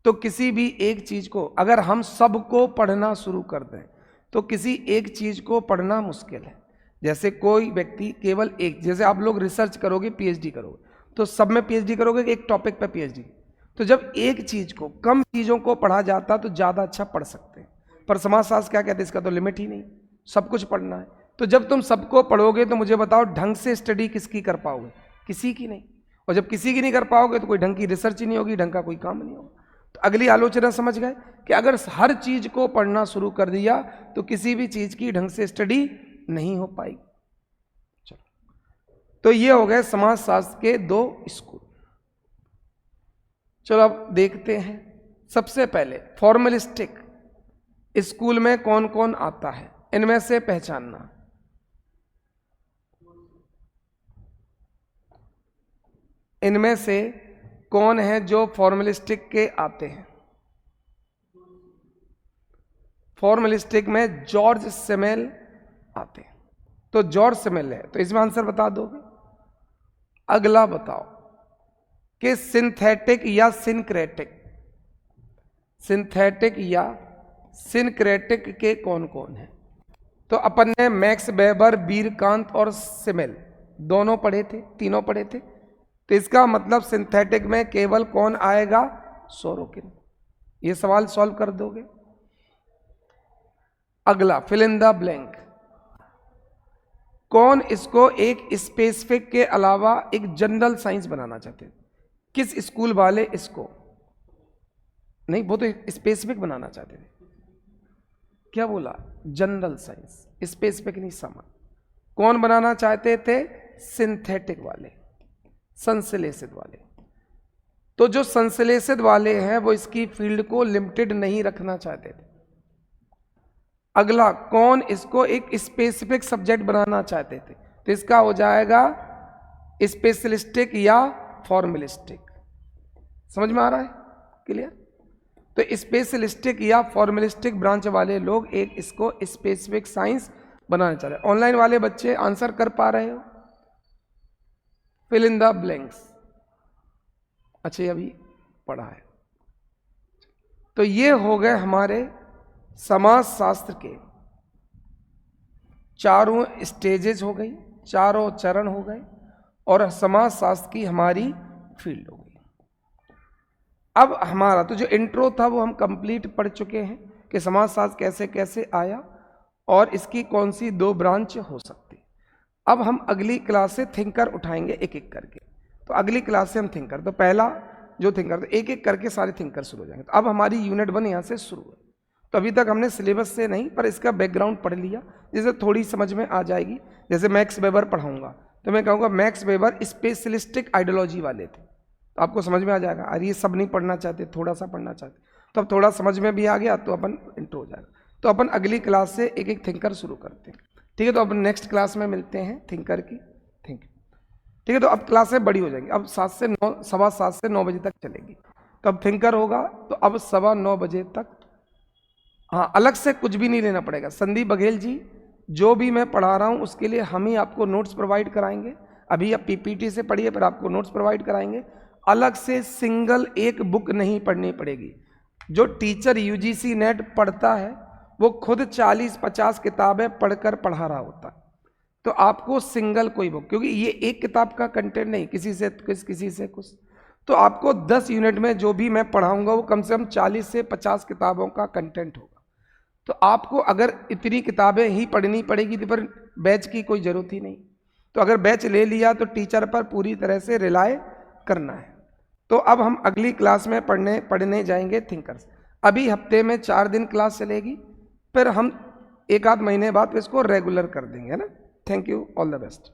तो किसी भी एक चीज को, अगर हम सबको पढ़ना शुरू कर दें तो किसी एक चीज को पढ़ना मुश्किल है। जैसे कोई व्यक्ति केवल एक, जैसे आप लोग रिसर्च करोगे, पीएचडी करोगे, तो सब में पीएचडी करोगे कि एक टॉपिक पे पीएचडी। तो जब एक चीज को, कम चीजों को पढ़ा जाता तो ज्यादा अच्छा पढ़ सकते हैं। पर समाजशास्त्र क्या कहते हैं, इसका तो लिमिट ही नहीं, सब कुछ पढ़ना है। तो जब तुम सबको पढ़ोगे तो मुझे बताओ ढंग से स्टडी किसकी कर पाओगे, किसी की नहीं। और जब किसी की नहीं कर पाओगे तो कोई ढंग की रिसर्च ही नहीं होगी, ढंग का कोई काम नहीं होगा। तो अगली आलोचना समझ गए कि अगर हर चीज को पढ़ना शुरू कर दिया तो किसी भी चीज की ढंग से स्टडी नहीं हो पाएगी। चलो, तो ये हो गए समाजशास्त्र के दो स्कूल। चलो अब देखते हैं। सबसे पहले फॉर्मलिस्टिक स्कूल में कौन कौन आता है, इनमें से पहचानना। इनमें से कौन है जो फॉर्मलिस्टिक के आते हैं? फॉर्मलिस्टिक में जॉर्ज सिमेल आते हैं। तो जॉर्ज सिमेल है, तो इसमें आंसर बता दोगे। अगला बताओ कि सिंथेटिक या सिनक्रेटिक, सिंथेटिक या सिनक्रेटिक के कौन कौन है? तो अपन ने मैक्स वेबर, वीरकांत और सिमेल दोनों पढ़े थे, तीनों पढ़े थे। तो इसका मतलब सिंथेटिक में केवल कौन आएगा? सोरोकिन। ये सवाल सॉल्व कर दोगे। अगला फिल इन द ब्लैंक। कौन इसको एक स्पेसिफिक के अलावा एक जनरल साइंस बनाना चाहते हैं? किस स्कूल वाले इसको नहीं, वो तो स्पेसिफिक बनाना चाहते थे। क्या बोला? जनरल साइंस, स्पेसिफिक नहीं समान। कौन बनाना चाहते थे? सिंथेटिक वाले, संश्लेषित वाले। तो जो संश्लेषित वाले हैं वो इसकी फील्ड को लिमिटेड नहीं रखना चाहते थे। अगला, कौन इसको एक स्पेसिफिक सब्जेक्ट बनाना चाहते थे? तो इसका हो जाएगा स्पेशलिस्टिक या फॉर्मलिस्टिक। समझ में आ रहा है? क्लियर? तो स्पेशलिस्टिक या फॉर्मलिस्टिक ब्रांच वाले लोग एक इसको स्पेसिफिक साइंस बनाना चाह रहे हैं। ऑनलाइन वाले बच्चे आंसर कर पा रहे हो? Fill in the blanks. अच्छा, ये अभी पढ़ा है। तो ये हो गए हमारे समाजशास्त्र के चारों स्टेजेस हो गई, चारों चरण हो गए, और समाजशास्त्र की हमारी फील्ड हो गई। अब हमारा तो जो इंट्रो था वो हम कंप्लीट पढ़ चुके हैं कि समाजशास्त्र कैसे कैसे आया और इसकी कौन सी दो ब्रांच हो सकती। अब हम अगली क्लास से थिंकर उठाएंगे एक एक करके। तो अगली क्लास से हम थिंकर, तो पहला जो थिंकर, तो एक एक करके सारे थिंकर शुरू हो जाएंगे। तो अब हमारी यूनिट 1 यहाँ से शुरू है। तो अभी तक हमने सिलेबस से नहीं, पर इसका बैकग्राउंड पढ़ लिया, जिससे थोड़ी समझ में आ जाएगी। जैसे मैक्स वेबर पढ़ाऊंगा तो मैं कहूँगा मैक्स वेबर स्पेशलिस्टिक आइडियोलॉजी वाले थे, तो आपको समझ में आ जाएगा। अरे ये सब नहीं पढ़ना चाहते, थोड़ा सा पढ़ना चाहते, तो अब थोड़ा समझ में भी आ गया तो अपन इंट्रो हो जाएगा। तो अपन अगली क्लास से एक एक थिंकर शुरू करते हैं, ठीक है? तो अब नेक्स्ट क्लास में मिलते हैं थिंकर की थिंक, ठीक है? तो अब क्लासें बड़ी हो जाएंगी, अब 7 से 9, 7:15 से 9 बजे तक चलेगी। तो अब थिंकर होगा तो अब 9:15 बजे तक, हाँ, अलग से कुछ भी नहीं लेना पड़ेगा। संदीप बघेल जी, जो भी मैं पढ़ा रहा हूँ उसके लिए हम ही आपको नोट्स प्रोवाइड कराएंगे। अभी आप पीपीटी से पढ़िए, पर आपको नोट्स प्रोवाइड कराएंगे। अलग से सिंगल एक बुक नहीं पढ़नी पड़ेगी। जो टीचर यूजीसी नेट पढ़ता है वो खुद 40-50 किताबें पढ़कर पढ़ा रहा होता है। तो आपको सिंगल कोई बुक, क्योंकि ये एक किताब का कंटेंट नहीं, किसी से कुछ, किसी से कुछ, तो आपको 10 यूनिट में जो भी मैं पढ़ाऊंगा वो कम से कम 40 से 50 किताबों का कंटेंट होगा। तो आपको अगर इतनी किताबें ही पढ़नी पड़ेगी तो फिर बैच की कोई ज़रूरत ही नहीं। तो अगर बैच ले लिया तो टीचर पर पूरी तरह से रिलाय करना है। तो अब हम अगली क्लास में पढ़ने जाएंगे थिंकर्स। अभी हफ्ते में 4 दिन क्लास चलेगी, फिर हम 1 आध महीने बाद इसको रेगुलर कर देंगे ना। Thank you, all the best.